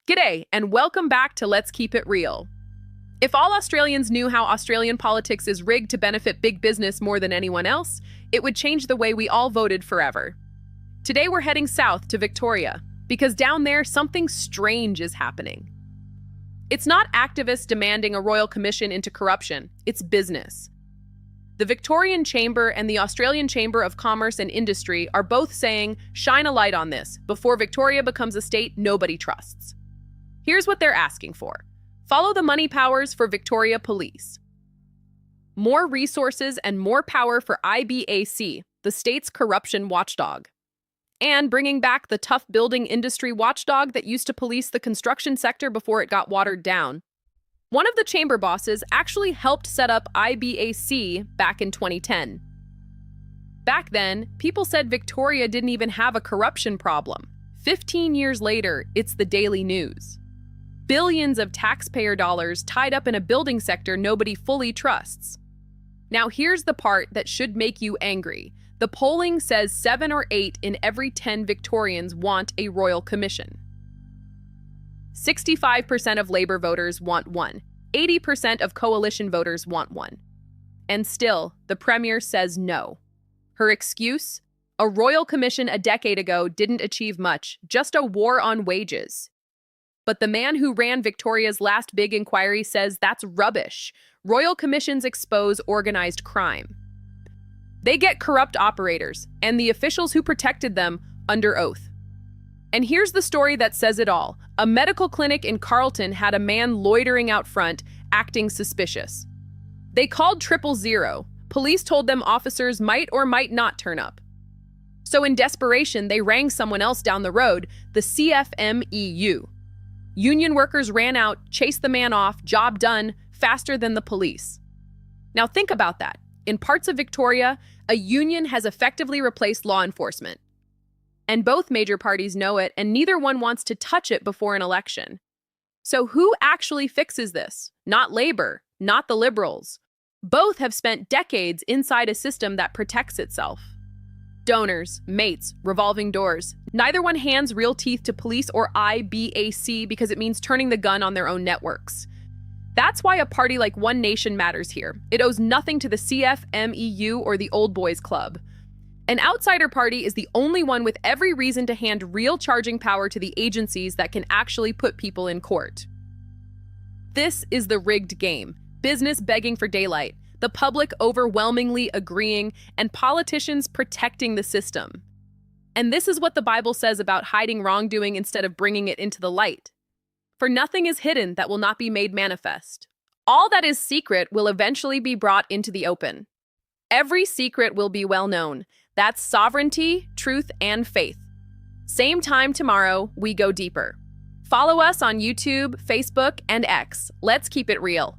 G'day, and welcome back to Let's Keep It Real. If all Australians knew how Australian politics is rigged to benefit big business more than anyone else, it would change the way we all voted forever. Today we're heading south to Victoria, because down there something strange is happening. It's not activists demanding a royal commission into corruption, it's business. The Victorian Chamber and the Australian Chamber of Commerce and Industry are both saying, shine a light on this, before Victoria becomes a state nobody trusts. Here's what they're asking for. Follow the money powers for Victoria Police. More resources and more power for IBAC, the state's corruption watchdog. And bringing back the tough building industry watchdog that used to police the construction sector before it got watered down. One of the chamber bosses actually helped set up IBAC back in 2010. Back then, people said Victoria didn't even have a corruption problem. 15 years later, it's the daily news. Billions of taxpayer dollars tied up in a building sector nobody fully trusts. Now here's the part that should make you angry. The polling says 7 or 8 in every 10 Victorians want a royal commission. 65% of Labour voters want one. 80% of coalition voters want one. And still, the Premier says no. Her excuse? A royal commission a decade ago didn't achieve much, just a war on wages. But the man who ran Victoria's last big inquiry says that's rubbish. Royal commissions expose organized crime. They get corrupt operators and the officials who protected them under oath. And here's the story that says it all. A medical clinic in Carlton had a man loitering out front, acting suspicious. They called 000. Police told them officers might or might not turn up. So in desperation, they rang someone else down the road, the CFMEU. Union workers ran out, chased the man off, job done, faster than the police. Now think about that. In parts of Victoria, a union has effectively replaced law enforcement. And both major parties know it, and neither one wants to touch it before an election. So who actually fixes this? Not Labour, not the Liberals. Both have spent decades inside a system that protects itself. Donors, mates, revolving doors. Neither one hands real teeth to police or IBAC because it means turning the gun on their own networks. That's why a party like One Nation matters here. It owes nothing to the CFMEU or the Old Boys Club. An outsider party is the only one with every reason to hand real charging power to the agencies that can actually put people in court. This is the rigged game. Business begging for daylight. The public overwhelmingly agreeing, and politicians protecting the system. And this is what the Bible says about hiding wrongdoing instead of bringing it into the light. For nothing is hidden that will not be made manifest. All that is secret will eventually be brought into the open. Every secret will be well known. That's sovereignty, truth, and faith. Same time tomorrow, we go deeper. Follow us on YouTube, Facebook, and X. Let's keep it real.